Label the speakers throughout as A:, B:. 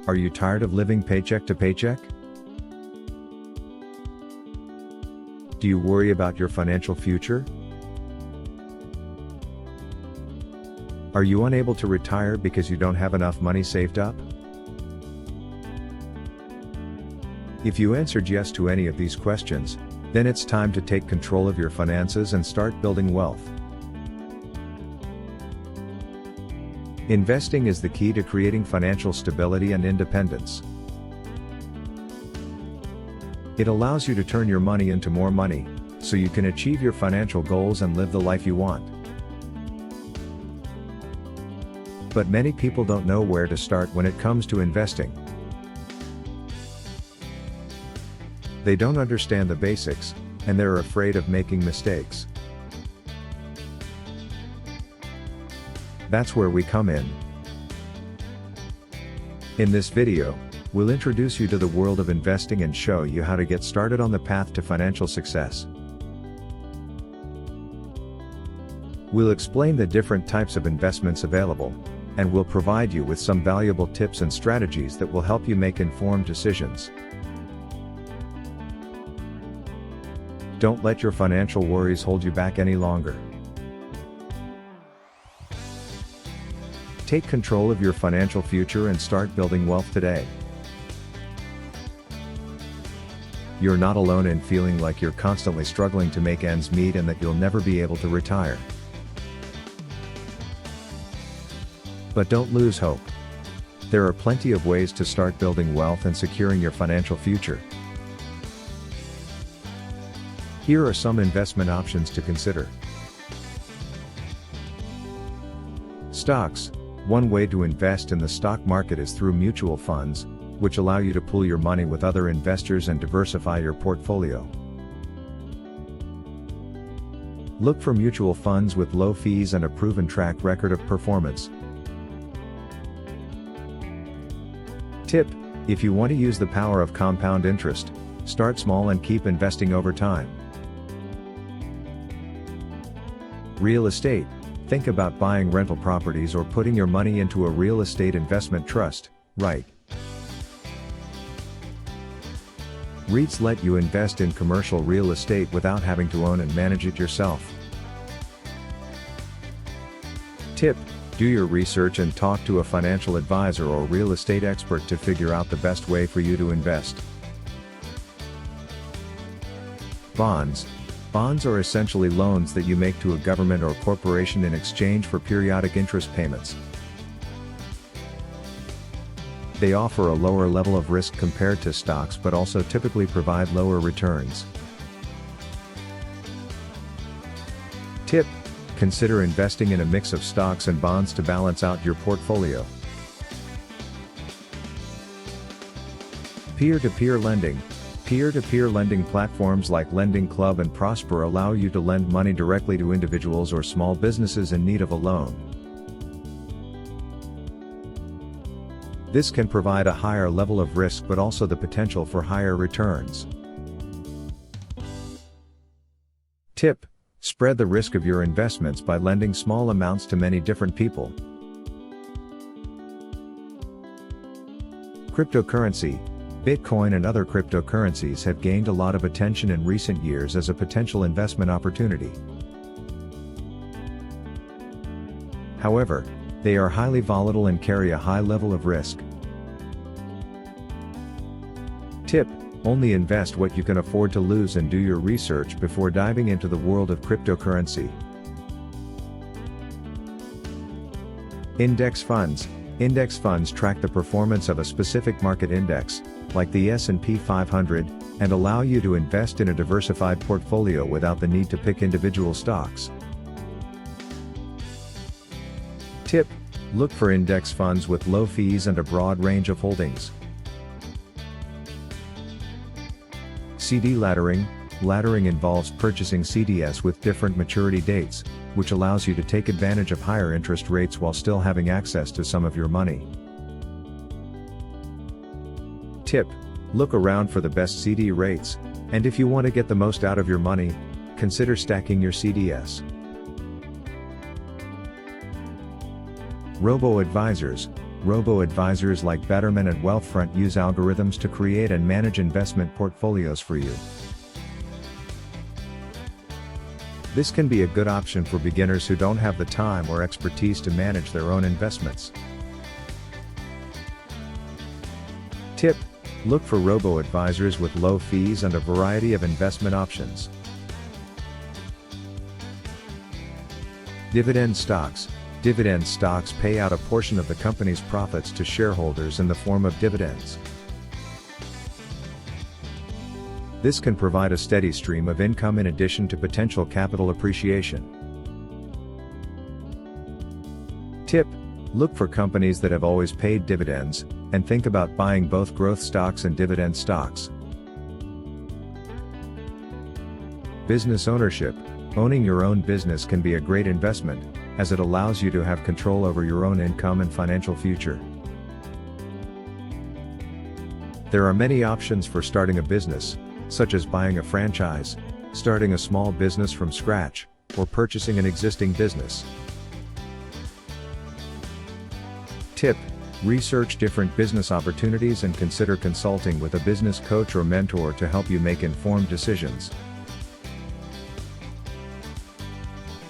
A: Are you tired of living paycheck to paycheck? Do you worry about your financial future? Are you unable to retire because you don't have enough money saved up? If you answered yes to any of these questions, then it's time to take control of your finances and start building wealth. Investing is the key to creating financial stability and independence. It allows you to turn your money into more money, so you can achieve your financial goals and live the life you want. But many people don't know where to start when it comes to investing. They don't understand the basics, and they're afraid of making mistakes. That's where we come in. In this video, we'll introduce you to the world of investing and show you how to get started on the path to financial success. We'll explain the different types of investments available, and we'll provide you with some valuable tips and strategies that will help you make informed decisions. Don't let your financial worries hold you back any longer. Take control of your financial future and start building wealth today. You're not alone in feeling like you're constantly struggling to make ends meet and that you'll never be able to retire. But don't lose hope. There are plenty of ways to start building wealth and securing your financial future. Here are some investment options to consider. Stocks. One way to invest in the stock market is through mutual funds, which allow you to pool your money with other investors and diversify your portfolio. Look for mutual funds with low fees and a proven track record of performance. Tip: if you want to use the power of compound interest, start small and keep investing over time. Real estate. Think about buying rental properties or putting your money into a real estate investment trust, right? REITs let you invest in commercial real estate without having to own and manage it yourself. Tip: do your research and talk to a financial advisor or real estate expert to figure out the best way for you to invest. Bonds. Bonds are essentially loans that you make to a government or corporation in exchange for periodic interest payments. They offer a lower level of risk compared to stocks but also typically provide lower returns. Tip: consider investing in a mix of stocks and bonds to balance out your portfolio. Peer-to-peer lending. Peer-to-peer lending platforms like Lending Club and Prosper allow you to lend money directly to individuals or small businesses in need of a loan. This can provide a higher level of risk but also the potential for higher returns. Tip: spread the risk of your investments by lending small amounts to many different people. Cryptocurrency. Bitcoin and other cryptocurrencies have gained a lot of attention in recent years as a potential investment opportunity. However, they are highly volatile and carry a high level of risk. Tip: only invest what you can afford to lose and do your research before diving into the world of cryptocurrency. Index funds. Index funds track the performance of a specific market index, like the S&P 500, and allow you to invest in a diversified portfolio without the need to pick individual stocks. Tip: look for index funds with low fees and a broad range of holdings. CD laddering. Laddering involves purchasing CDS with different maturity dates, which allows you to take advantage of higher interest rates while still having access to some of your money. Tip: look around for the best CD rates, and if you want to get the most out of your money, consider stacking your CDS. Robo-advisors. Robo-advisors like Betterment and Wealthfront use algorithms to create and manage investment portfolios for you. This can be a good option for beginners who don't have the time or expertise to manage their own investments. Tip: look for robo-advisors with low fees and a variety of investment options. Dividend stocks. Dividend stocks pay out a portion of the company's profits to shareholders in the form of dividends. This can provide a steady stream of income in addition to potential capital appreciation. Tip: look for companies that have always paid dividends, and think about buying both growth stocks and dividend stocks. Business ownership. Owning your own business can be a great investment, as it allows you to have control over your own income and financial future. There are many options for starting a business, such as buying a franchise, starting a small business from scratch, or purchasing an existing business. Tip: research different business opportunities and consider consulting with a business coach or mentor to help you make informed decisions.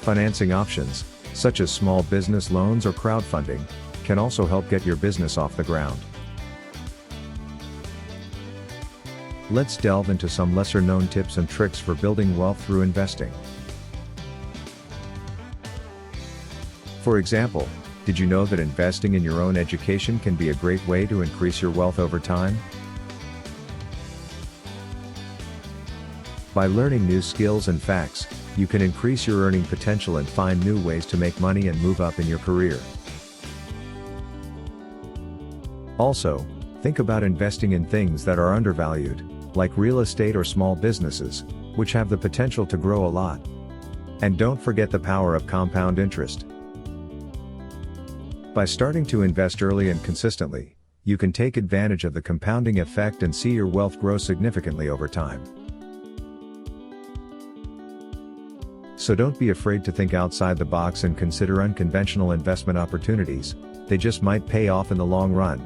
A: Financing options, such as small business loans or crowdfunding, can also help get your business off the ground. Let's delve into some lesser-known tips and tricks for building wealth through investing. For example, did you know that investing in your own education can be a great way to increase your wealth over time? By learning new skills and facts, you can increase your earning potential and find new ways to make money and move up in your career. Also, think about investing in things that are undervalued, like real estate or small businesses, which have the potential to grow a lot. And don't forget the power of compound interest. By starting to invest early and consistently, you can take advantage of the compounding effect and see your wealth grow significantly over time. So don't be afraid to think outside the box and consider unconventional investment opportunities. They just might pay off in the long run.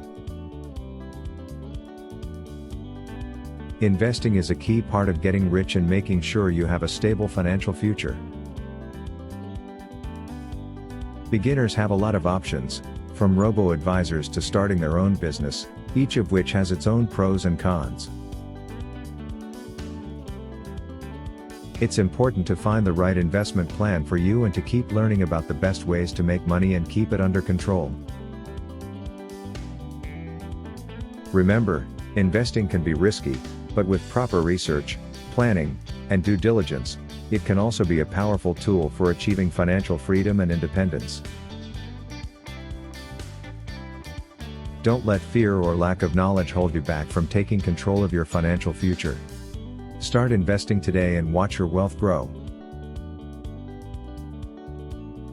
A: Investing is a key part of getting rich and making sure you have a stable financial future. Beginners have a lot of options, from robo-advisors to starting their own business, each of which has its own pros and cons. It's important to find the right investment plan for you and to keep learning about the best ways to make money and keep it under control. Remember, investing can be risky, but with proper research, planning, and due diligence, it can also be a powerful tool for achieving financial freedom and independence. Don't let fear or lack of knowledge hold you back from taking control of your financial future. Start investing today and watch your wealth grow.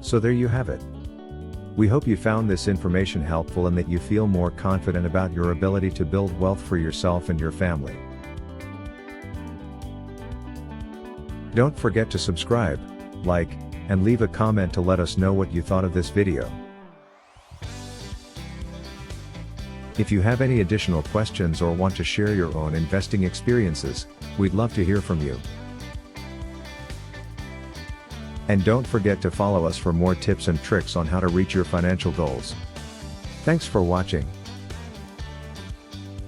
A: So there you have it. We hope you found this information helpful and that you feel more confident about your ability to build wealth for yourself and your family. Don't forget to subscribe, like, and leave a comment to let us know what you thought of this video. If you have any additional questions or want to share your own investing experiences, we'd love to hear from you. And don't forget to follow us for more tips and tricks on how to reach your financial goals. Thanks for watching.